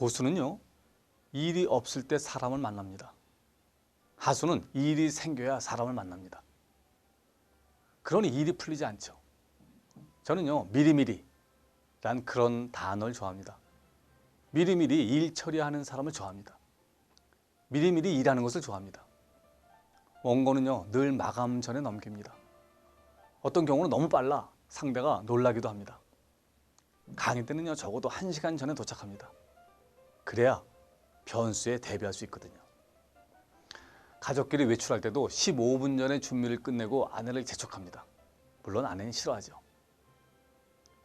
고수는요, 일이 없을 때 사람을 만납니다. 하수는 일이 생겨야 사람을 만납니다. 그러니 일이 풀리지 않죠. 저는요, 미리미리란 그런 단어를 좋아합니다. 미리미리 일 처리하는 사람을 좋아합니다. 미리미리 일하는 것을 좋아합니다. 원고는요, 늘 마감 전에 넘깁니다. 어떤 경우는 너무 빨라 상대가 놀라기도 합니다. 강의 때는요, 적어도 1시간 전에 도착합니다. 그래야 변수에 대비할 수 있거든요. 가족끼리 외출할 때도 15분 전에 준비를 끝내고 아내를 재촉합니다. 물론 아내는 싫어하죠.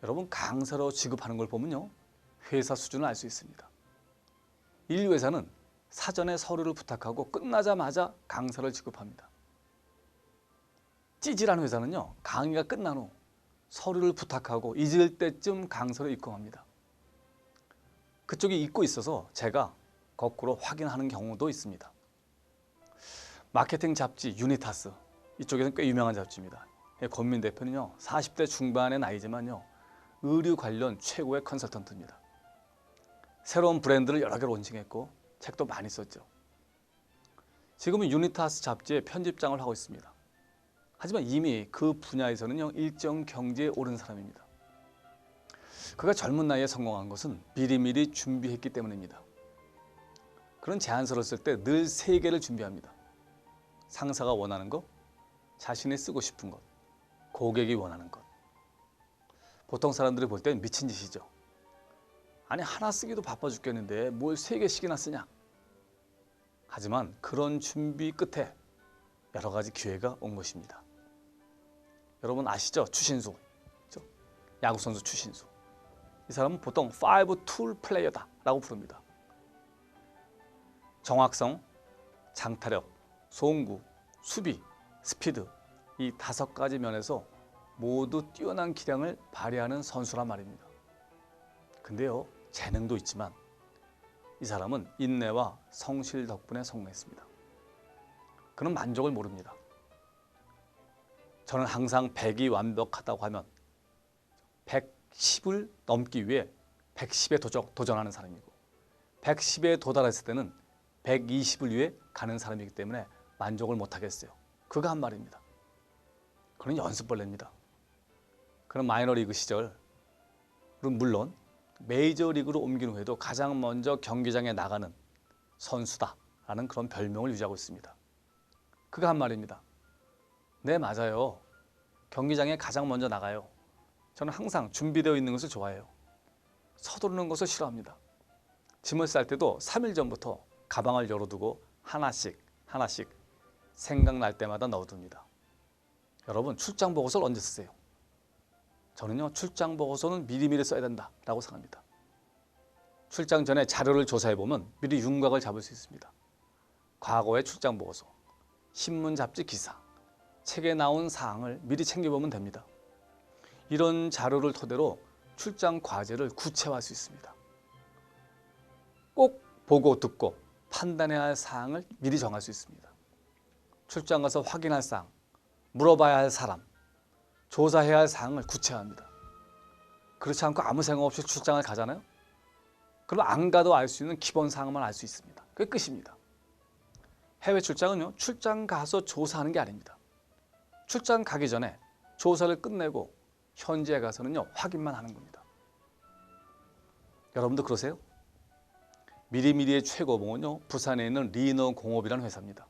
여러분, 강사로 취급하는 걸 보면요, 회사 수준을 알 수 있습니다. 인류회사는 사전에 서류를 부탁하고 끝나자마자 강사를 취급합니다. 찌질한 회사는요, 강의가 끝난 후 서류를 부탁하고 잊을 때쯤 강사를 입금합니다. 그쪽이 잊고 있어서 제가 거꾸로 확인하는 경우도 있습니다. 마케팅 잡지 유니타스, 이쪽에서는 꽤 유명한 잡지입니다. 권민 대표는요, 40대 중반의 나이지만요, 의류 관련 최고의 컨설턴트입니다. 새로운 브랜드를 여러 개로 론칭했고 책도 많이 썼죠. 지금은 유니타스 잡지의 편집장을 하고 있습니다. 하지만 이미 그 분야에서는요, 일정 경지에 오른 사람입니다. 그가 젊은 나이에 성공한 것은 미리미리 준비했기 때문입니다. 그런 제안서를 쓸 때 늘 3개를 준비합니다. 상사가 원하는 것, 자신이 쓰고 싶은 것, 고객이 원하는 것. 보통 사람들이 볼 땐 미친 짓이죠. 아니, 하나 쓰기도 바빠 죽겠는데 뭘 3개씩이나 쓰냐. 하지만 그런 준비 끝에 여러 가지 기회가 온 것입니다. 여러분 아시죠? 추신수, 그렇죠? 야구선수 추신수. 이 사람은 보통 5툴 플레이어다 라고 부릅니다. 정확성, 장타력, 송구, 수비, 스피드, 이 5가지 면에서 모두 뛰어난 기량을 발휘하는 선수란 말입니다. 근데요, 재능도 있지만 이 사람은 인내와 성실 덕분에 성공했습니다. 그는 만족을 모릅니다. 저는 항상 100이 완벽하다고 하면 110을 넘기 위해 110에 도전하는 사람이고 110에 도달했을 때는 120을 위해 가는 사람이기 때문에 만족을 못하겠어요. 그가 한 말입니다. 그는 연습벌레입니다. 그는 마이너리그 시절, 물론 메이저리그로 옮긴 후에도 가장 먼저 경기장에 나가는 선수다라는 그런 별명을 유지하고 있습니다. 그가 한 말입니다. 네, 맞아요. 경기장에 가장 먼저 나가요. 저는 항상 준비되어 있는 것을 좋아해요. 서두르는 것을 싫어합니다. 짐을 쌀 때도 3일 전부터 가방을 열어두고 하나씩 생각날 때마다 넣어둡니다. 여러분, 출장 보고서를 언제 쓰세요? 저는요, 출장 보고서는 미리미리 써야 된다라고 생각합니다. 출장 전에 자료를 조사해보면 미리 윤곽을 잡을 수 있습니다. 과거의 출장 보고서, 신문 잡지 기사, 책에 나온 사항을 미리 챙겨보면 됩니다. 이런 자료를 토대로 출장 과제를 구체화할 수 있습니다. 꼭 보고 듣고 판단해야 할 사항을 미리 정할 수 있습니다. 출장 가서 확인할 사항, 물어봐야 할 사람, 조사해야 할 사항을 구체화합니다. 그렇지 않고 아무 생각 없이 출장을 가잖아요. 그럼 안 가도 알 수 있는 기본 사항만 알 수 있습니다. 그게 끝입니다. 해외 출장은요, 출장 가서 조사하는 게 아닙니다. 출장 가기 전에 조사를 끝내고 현지에 가서는요, 확인만 하는 겁니다. 여러분도 그러세요? 미리미리의 최고봉은요, 부산에 있는 리너공업이라는 회사입니다.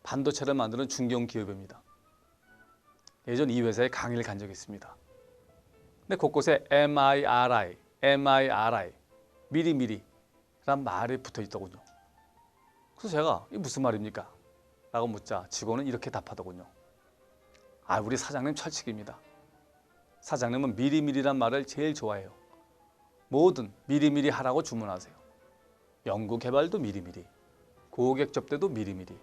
반도체를 만드는 중견기업입니다. 예전 이 회사에 강의를 간 적이 있습니다. 근데 곳곳에 MIRI, 미리미리란 말이 붙어 있더군요. 그래서 제가 이게 무슨 말입니까? 라고 묻자 직원은 이렇게 답하더군요. 아, 우리 사장님 철칙입니다. 사장님은 미리미리란 말을 제일 좋아해요. 뭐든 미리미리 하라고 주문하세요. 연구 개발도 미리미리, 고객 접대도 미리미리,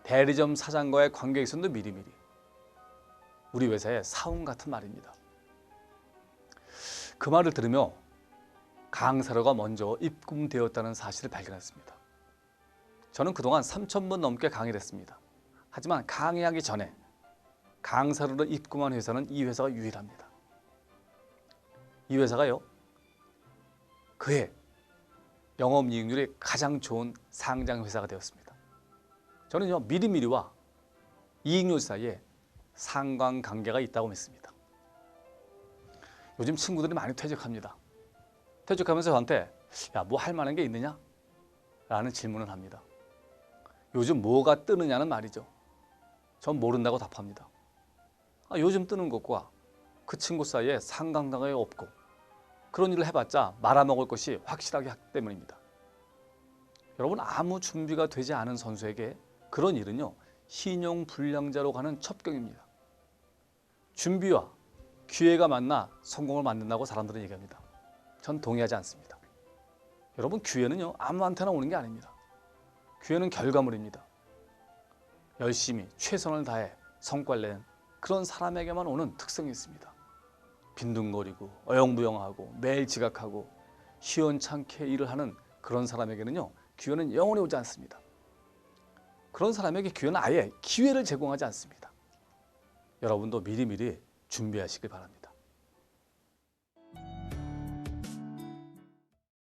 대리점 사장과의 관계 개선도 미리미리. 우리 회사의 사원 같은 말입니다. 그 말을 들으며 강사료가 먼저 입금되었다는 사실을 발견했습니다. 저는 그동안 3,000번 넘게 강의를 했습니다. 하지만 강의하기 전에 강사료를 입금한 회사는 이 회사가 유일합니다. 이 회사가요, 그해 영업이익률이 가장 좋은 상장회사가 되었습니다. 저는요, 미리미리와 이익률 사이에 상관관계가 있다고 믿습니다. 요즘 친구들이 많이 퇴직합니다. 퇴직하면서 저한테 야, 뭐 할 만한 게 있느냐? 라는 질문을 합니다. 요즘 뭐가 뜨느냐는 말이죠. 전 모른다고 답합니다. 요즘 뜨는 것과 그 친구 사이에 상관관계가 없고 그런 일을 해봤자 말아먹을 것이 확실하기 때문입니다. 여러분, 아무 준비가 되지 않은 선수에게 그런 일은요, 신용불량자로 가는 첩경입니다. 준비와 기회가 만나 성공을 만든다고 사람들은 얘기합니다. 전 동의하지 않습니다. 여러분, 기회는요, 아무한테나 오는 게 아닙니다. 기회는 결과물입니다. 열심히 최선을 다해 성과를 낸 그런 사람에게만 오는 특성이 있습니다. 빈둥거리고 어영부영하고 매일 지각하고 시원찮게 일을 하는 그런 사람에게는요, 기회는 영원히 오지 않습니다. 그런 사람에게 기회는 아예 기회를 제공하지 않습니다. 여러분도 미리미리 준비하시길 바랍니다.